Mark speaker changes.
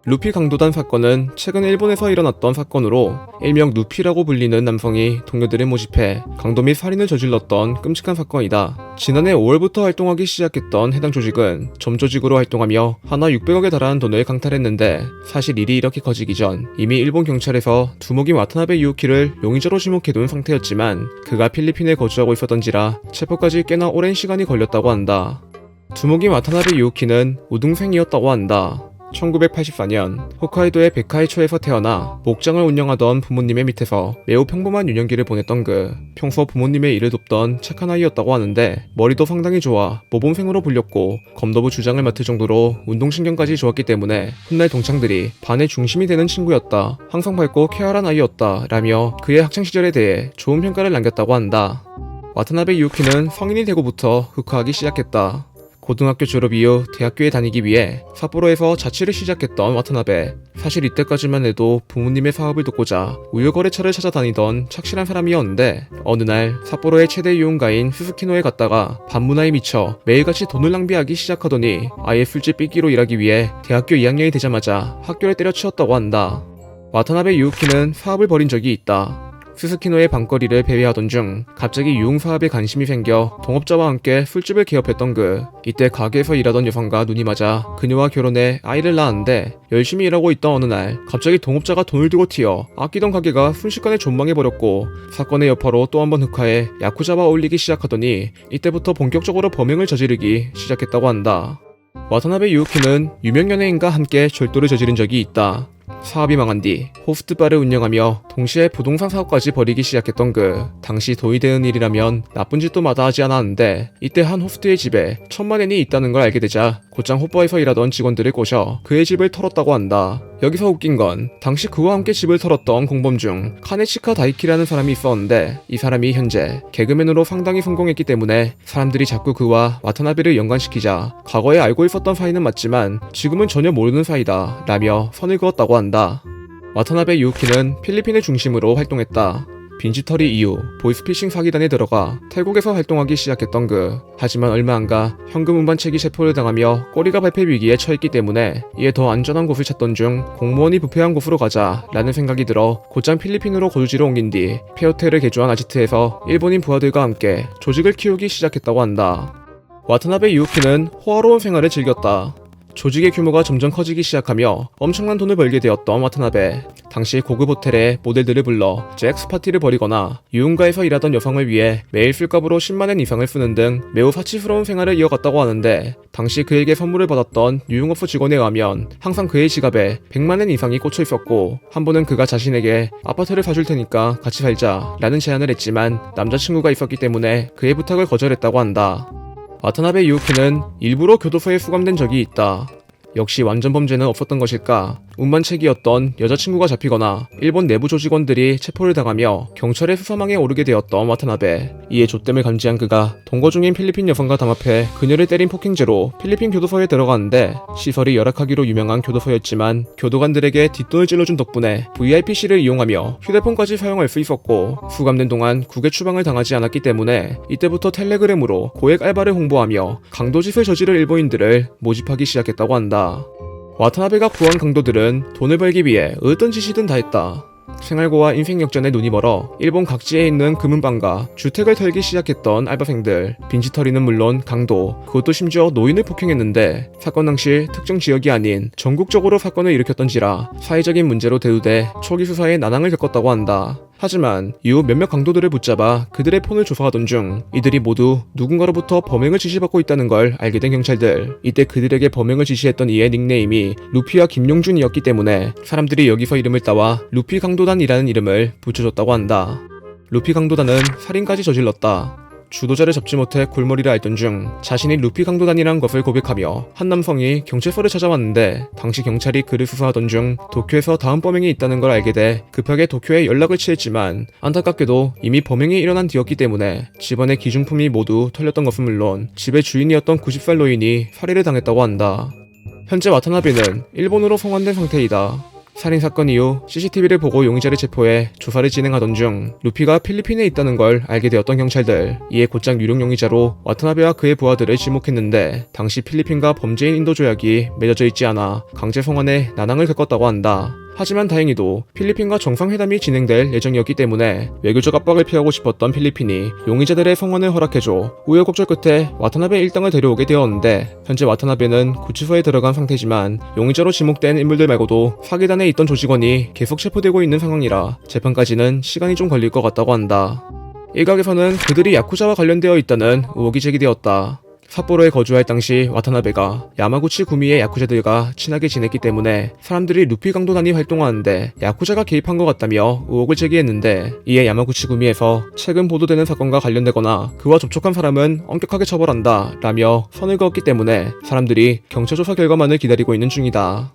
Speaker 1: 루피 강도단 사건은 최근 일본에서 일어났던 사건으로 일명 루피라고 불리는 남성이 동료들을 모집해 강도 및 살인을 저질렀던 끔찍한 사건이다. 지난해 5월부터 활동하기 시작했던 해당 조직은 점조직으로 활동하며 하나 600억에 달하는 돈을 강탈했는데, 사실 일이 이렇게 커지기 전 이미 일본 경찰에서 두목인 와타나베 유우키를 용의자로 지목해둔 상태였지만, 그가 필리핀에 거주하고 있었던지라 체포까지 꽤나 오랜 시간이 걸렸다고 한다. 두목인 와타나베 유우키는 우등생이었다고 한다. 1984년 홋카이도의 베카이초에서 태어나 목장을 운영하던 부모님의 밑에서 매우 평범한 유년기를 보냈던 그, 평소 부모님의 일을 돕던 착한 아이였다고 하는데, 머리도 상당히 좋아 모범생으로 불렸고 검도부 주장을 맡을 정도로 운동신경까지 좋았기 때문에 훗날 동창들이 반의 중심이 되는 친구였다. 항상 밝고 쾌활한 아이였다 라며 그의 학창시절에 대해 좋은 평가를 남겼다고 한다. 와타나베 유우키는 성인이 되고부터 흑화하기 시작했다. 고등학교 졸업 이후 대학교에 다니기 위해 삿포로에서 자취를 시작했던 와타나베. 사실 이때까지만 해도 부모님의 사업을 돕고자 우유거래처를 찾아다니던 착실한 사람이었는데, 어느 날 삿포로의 최대 유흥가인 스스키노에 갔다가 반문화에 미쳐 매일같이 돈을 낭비하기 시작하더니 아예 술집 삐끼로 일하기 위해 대학교 2학년이 되자마자 학교를 때려치웠다고 한다. 와타나베 유우키는 사업을 벌인 적이 있다. 스스키노의 밤거리를 배회하던 중 갑자기 유흥사업에 관심이 생겨 동업자와 함께 술집을 개업했던 그, 이때 가게에서 일하던 여성과 눈이 맞아 그녀와 결혼해 아이를 낳았는데, 열심히 일하고 있던 어느 날 갑자기 동업자가 돈을 들고 튀어 아끼던 가게가 순식간에 존망해버렸고, 사건의 여파로 또 한 번 흑화해 야쿠자와 어울리기 시작하더니 이때부터 본격적으로 범행을 저지르기 시작했다고 한다. 와타나베 유우키는 유명 연예인과 함께 절도를 저지른 적이 있다. 사업이 망한 뒤 호스트바를 운영하며 동시에 부동산 사업까지 벌이기 시작했던 그, 당시 돈이 되는 일이라면 나쁜 짓도 마다하지 않았는데, 이때 한 호스트의 집에 1000만 엔이 있다는 걸 알게 되자 곧장 호버에서 일하던 직원들을 꼬셔 그의 집을 털었다고 한다. 여기서 웃긴 건 당시 그와 함께 집을 털었던 공범 중 카네치카 다이키라는 사람이 있었는데, 이 사람이 현재 개그맨으로 상당히 성공했기 때문에 사람들이 자꾸 그와 와타나베를 연관시키자 과거에 알고 있었던 사이는 맞지만 지금은 전혀 모르는 사이다 라며 선을 그었다고 한다. 와타나베 유우키는 필리핀을 중심으로 활동했다. 빈집털이 이후 보이스피싱 사기단에 들어가 태국에서 활동하기 시작했던 그, 하지만 얼마 안가 현금 운반책이 체포를 당하며 꼬리가 밟힐 위기에 처했기 때문에 이에 더 안전한 곳을 찾던 중 공무원이 부패한 곳으로 가자 라는 생각이 들어 곧장 필리핀으로 거주지로 옮긴 뒤 폐호텔을 개조한 아지트에서 일본인 부하들과 함께 조직을 키우기 시작했다고 한다. 와타나베 유우키는 호화로운 생활을 즐겼다. 조직의 규모가 점점 커지기 시작하며 엄청난 돈을 벌게 되었던 와타나베. 당시 고급 호텔에 모델들을 불러 잭스 파티를 벌이거나 유흥가에서 일하던 여성을 위해 매일 술값으로 10만엔 이상을 쓰는 등 매우 사치스러운 생활을 이어갔다고 하는데, 당시 그에게 선물을 받았던 유흥업소 직원에 의하면 항상 그의 지갑에 100만엔 이상이 꽂혀 있었고, 한 번은 그가 자신에게 아파트를 사줄 테니까 같이 살자 라는 제안을 했지만 남자친구가 있었기 때문에 그의 부탁을 거절했다고 한다. 와타나베 유우키는 일부러 교도소에 수감된 적이 있다. 역시 완전 범죄는 없었던 것일까? 운반책이었던 여자친구가 잡히거나 일본 내부 조직원들이 체포를 당하며 경찰의 수사망에 오르게 되었던 와타나베. 이에 조땜을 감지한 그가 동거 중인 필리핀 여성과 담합해 그녀를 때린 폭행죄로 필리핀 교도소에 들어가는데, 시설이 열악하기로 유명한 교도소였지만 교도관들에게 뒷돈을 찔러준 덕분에 VIP실을 이용하며 휴대폰까지 사용할 수 있었고, 수감된 동안 국외 추방을 당하지 않았기 때문에 이때부터 텔레그램으로 고액 알바를 홍보하며 강도짓을 저지를 일본인들을 모집하기 시작했다고 한다. 와타나베가 구한 강도들은 돈을 벌기 위해 어떤 짓이든 다 했다. 생활고와 인생 역전에 눈이 멀어 일본 각지에 있는 금은방과 주택을 털기 시작했던 알바생들, 빈지털이는 물론 강도, 그것도 심지어 노인을 폭행했는데, 사건 당시 특정 지역이 아닌 전국적으로 사건을 일으켰던지라 사회적인 문제로 대두돼 초기 수사에 난항을 겪었다고 한다. 하지만 이후 몇몇 강도들을 붙잡아 그들의 폰을 조사하던 중 이들이 모두 누군가로부터 범행을 지시받고 있다는 걸 알게 된 경찰들. 이때 그들에게 범행을 지시했던 이의 닉네임이 루피와 김용준이었기 때문에 사람들이 여기서 이름을 따와 루피 강도단이라는 이름을 붙여줬다고 한다. 루피 강도단은 살인까지 저질렀다. 주도자를 잡지 못해 골머리를 앓던 중 자신이 루피 강도단이란 것을 고백하며 한 남성이 경찰서를 찾아왔는데, 당시 경찰이 그를 수사하던 중 도쿄에서 다음 범행이 있다는 걸 알게 돼 급하게 도쿄에 연락을 취했지만, 안타깝게도 이미 범행이 일어난 뒤였기 때문에 집안의 기중품이 모두 털렸던 것은 물론 집의 주인이었던 90살 노인이 살해를 당했다고 한다. 현재 와타나베는 일본으로 송환된 상태이다. 살인 사건 이후 CCTV를 보고 용의자를 체포해 조사를 진행하던 중 루피가 필리핀에 있다는 걸 알게 되었던 경찰들, 이에 곧장 유력 용의자로 와타나베와 그의 부하들을 지목했는데 당시 필리핀과 범죄인 인도 조약이 맺어져 있지 않아 강제 송환에 난항을 겪었다고 한다. 하지만 다행히도 필리핀과 정상회담이 진행될 예정이었기 때문에 외교적 압박을 피하고 싶었던 필리핀이 용의자들의 송환을 허락해줘 우여곡절 끝에 와타나베 일당을 데려오게 되었는데, 현재 와타나베는 구치소에 들어간 상태지만 용의자로 지목된 인물들 말고도 사기단에 있던 조직원이 계속 체포되고 있는 상황이라 재판까지는 시간이 좀 걸릴 것 같다고 한다. 일각에서는 그들이 야쿠자와 관련되어 있다는 의혹이 제기되었다. 삿포로에 거주할 당시 와타나베가 야마구치 구미의 야쿠자들과 친하게 지냈기 때문에 사람들이 루피 강도단이 활동하는데 야쿠자가 개입한 것 같다며 의혹을 제기했는데, 이에 야마구치 구미에서 최근 보도되는 사건과 관련되거나 그와 접촉한 사람은 엄격하게 처벌한다 라며 선을 그었기 때문에 사람들이 경찰 조사 결과만을 기다리고 있는 중이다.